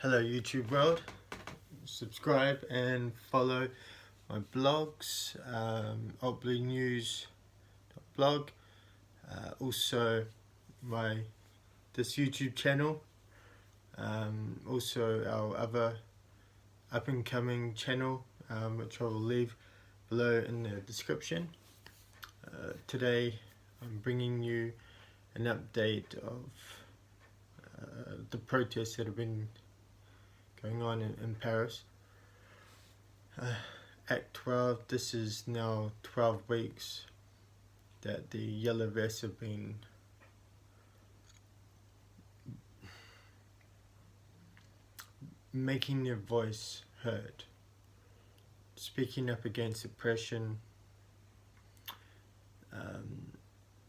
Hello YouTube world, subscribe and follow my blogs, altbluenews.blog, also this YouTube channel, also our other up and coming channel, which I will leave below in the description. Today I'm bringing you an update of the protests that have been going on in Paris. Act 12, this is now 12 weeks that the Yellow Vests have been making their voice heard, speaking up against oppression,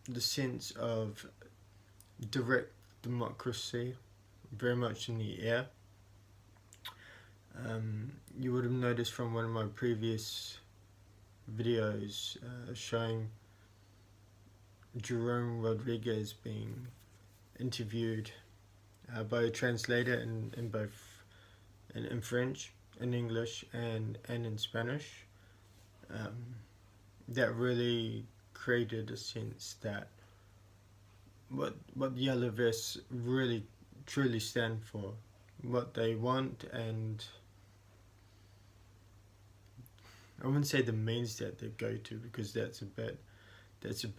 the sense of direct democracy very much in the air. You would have noticed from one of my previous videos showing Jerome Rodriguez being interviewed by a translator in both in French, in English and in Spanish. That really created a sense that what Yellow Vests really truly stand for, what they want, and I wouldn't say the means that they go to, because that's a bit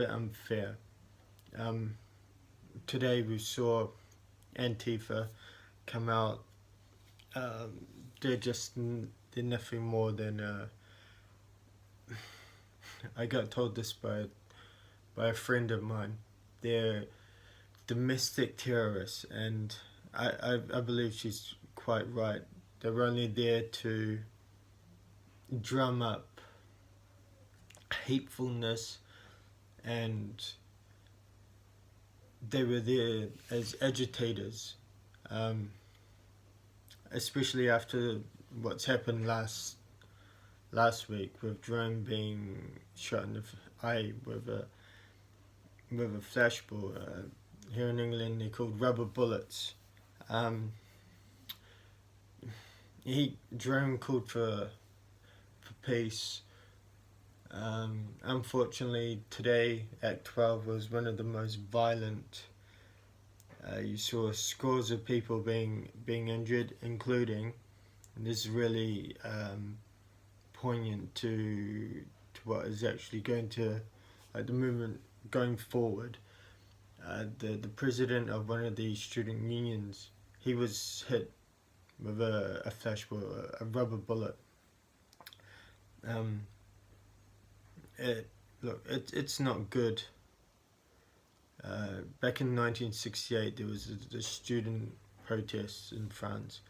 unfair. Today we saw Antifa come out. They're nothing more than I got told this by a friend of mine. They're domestic terrorists, and I believe she's quite right. They're only there to drum up hatefulness, and they were there as agitators, especially after what's happened last week with Jerome being shot in the eye with a flashball. Here in England they're called rubber bullets. Jerome called for peace. Unfortunately today, Act 12 was one of the most violent. You saw scores of people being injured, including, and this is really poignant to what is actually going to, the movement going forward. The president of one of the student unions, he was hit with a flashball, a rubber bullet. It's not good. Back in 1968 there was the student protests in France.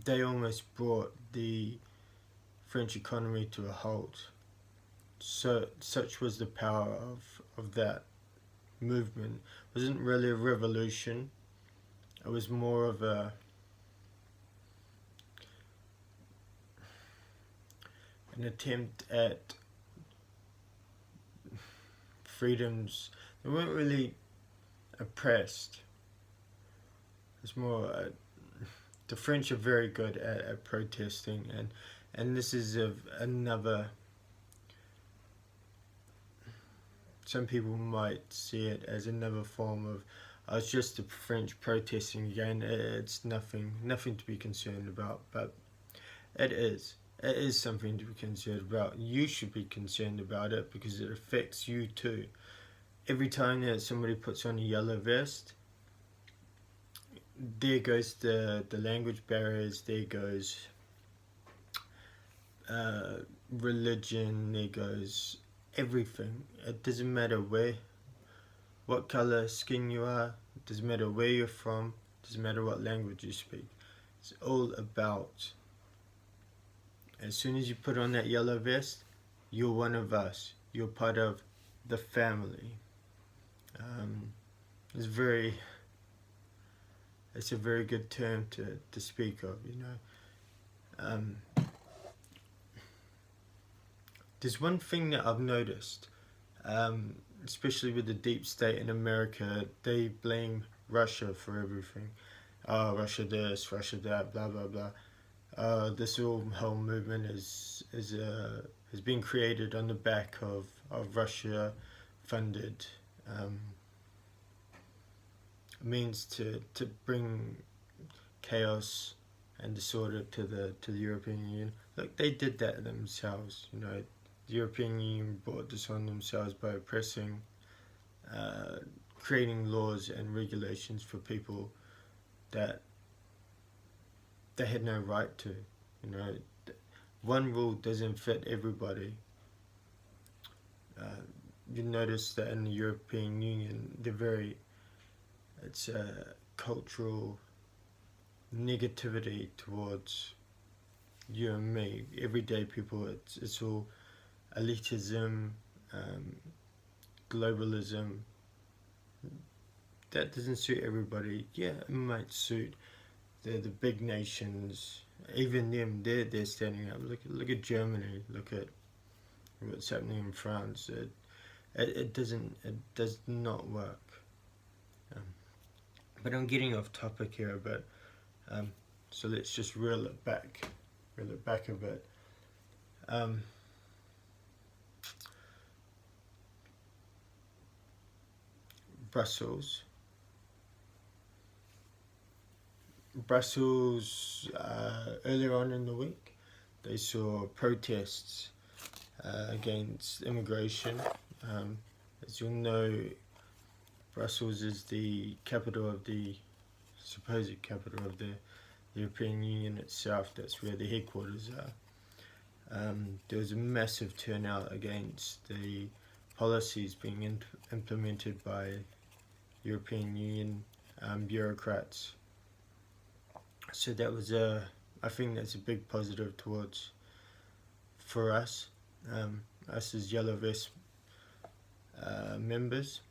They almost brought the French economy to a halt. So such was the power of that movement. It wasn't really a revolution. It was more of an attempt at freedoms. They weren't really oppressed. It's more the French are very good at protesting, and this is another. Some people might see it as another form of, it's just the French protesting again. It's nothing to be concerned about, but it is. It is something to be concerned about. You should be concerned about it because it affects you too. Every time that somebody puts on a yellow vest, there goes the language barriers, there goes religion, there goes everything. It doesn't matter what color skin you are, it doesn't matter where you're from, it doesn't matter what language you speak. It's all about, as soon as you put on that yellow vest, you're one of us. You're part of the family. It's a very good term to speak of, you know. There's one thing that I've noticed, especially with the deep state in America. They blame Russia for everything. oh, Russia this, Russia that, blah blah blah. This whole movement has been created on the back of Russia funded means to bring chaos and disorder to the European Union. Look, they did that themselves. You know, the European Union brought this on themselves by oppressing, uh, creating laws and regulations for people that they had no right to. You know, one rule doesn't fit everybody. Uh, you notice that in the European Union, it's a cultural negativity towards you and me, everyday people. It's all elitism, um, globalism. That doesn't suit everybody. Yeah, it might suit the big nations. Even them, they're standing up. Look at Germany. Look at what's happening in France. It does not work. Um, but I'm getting off topic here a bit. So let's just reel it back a bit. Um, Brussels. Earlier on in the week, they saw protests against immigration. As you'll know, Brussels is the capital of the supposed capital of the European Union itself. That's where the headquarters are. There was a massive turnout against the policies being implemented by European Union bureaucrats. So that was I think that's a big positive for us, us as Yellow Vest members.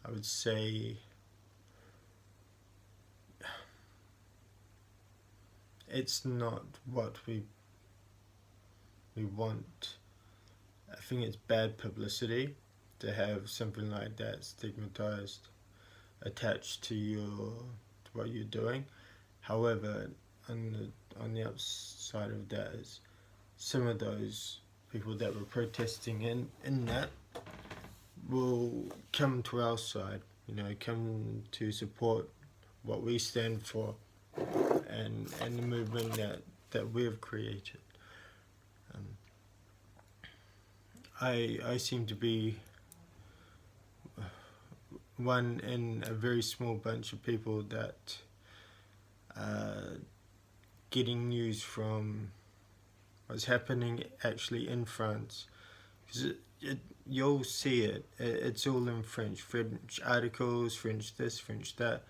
I would say it's not what we want. I think it's bad publicity to have something like that stigmatized, attached to what you're doing. However, on the upside of that is some of those people that were protesting in that will come to our side, you know, come to support what we stand for and the movement that we've created. I seem to be one in a very small bunch of people that getting news from what's happening actually in France, because you'll see it's all in French articles, French this, French that.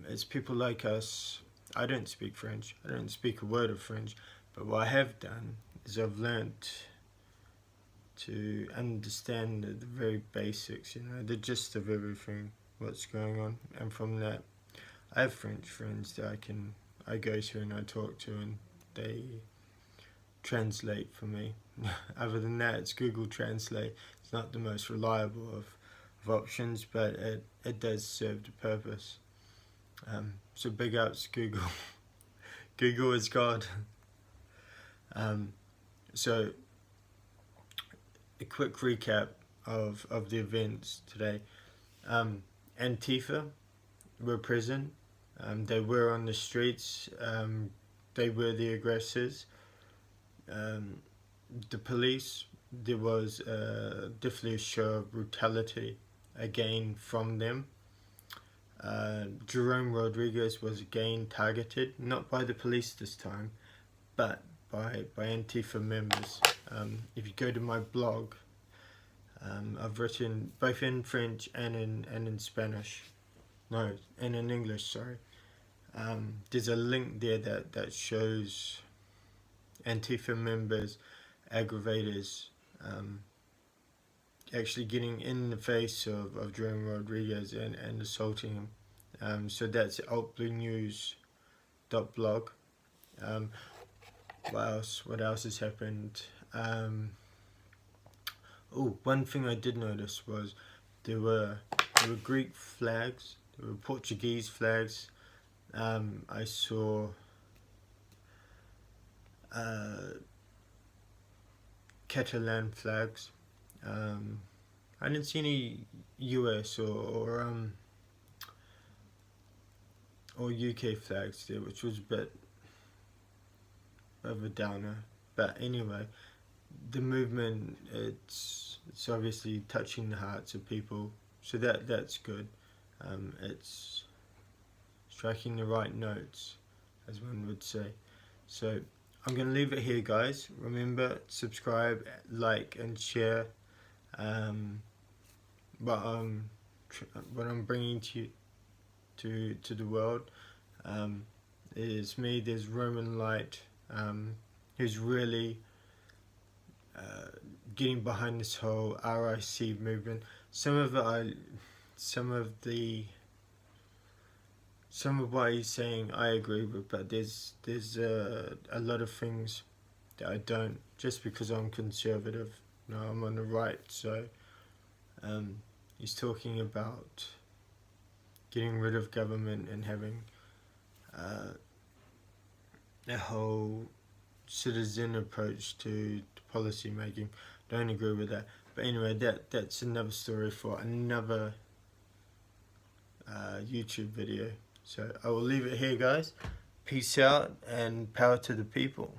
It's people like us. I don't speak French, I don't speak a word of French, but what I have done is I've learnt to understand the very basics, you know, the gist of everything, what's going on, and from that, I have French friends that I go to and I talk to, and they translate for me. Other than that, it's Google Translate. It's not the most reliable of options, but it does serve the purpose. So big ups Google. Google is God. So a quick recap of the events today. Antifa were present. They were on the streets. They were the aggressors. The police, there was definitely a show of brutality again from them. Jerome Rodriguez was again targeted, not by the police this time, but by Antifa members. If you go to my blog, I've written both in French and in Spanish. No, and in English, sorry. There's a link there that shows Antifa members, aggravators, actually getting in the face of Jerome Rodriguez and assaulting him. So that's altbluenews.blog. What else has happened? One thing I did notice was there were Greek flags there were Portuguese flags. I saw Catalan flags. I didn't see any US or UK flags there, which was a bit of a downer. But anyway, the movement, it's obviously touching the hearts of people, so that's good. It's striking the right notes, as one would say. So I'm going to leave it here, guys. Remember, subscribe, like and share what I'm bringing to the world. There's me, there's Roman Light, who's really getting behind this whole RIC movement. Some of what he's saying I agree with, but there's a lot of things that I don't, just because I'm conservative. No, I'm on the right. So he's talking about getting rid of government and having a whole citizen approach to policy making. Don't agree with that. But anyway, that's another story for another YouTube video. So I will leave it here, guys. Peace out and power to the people.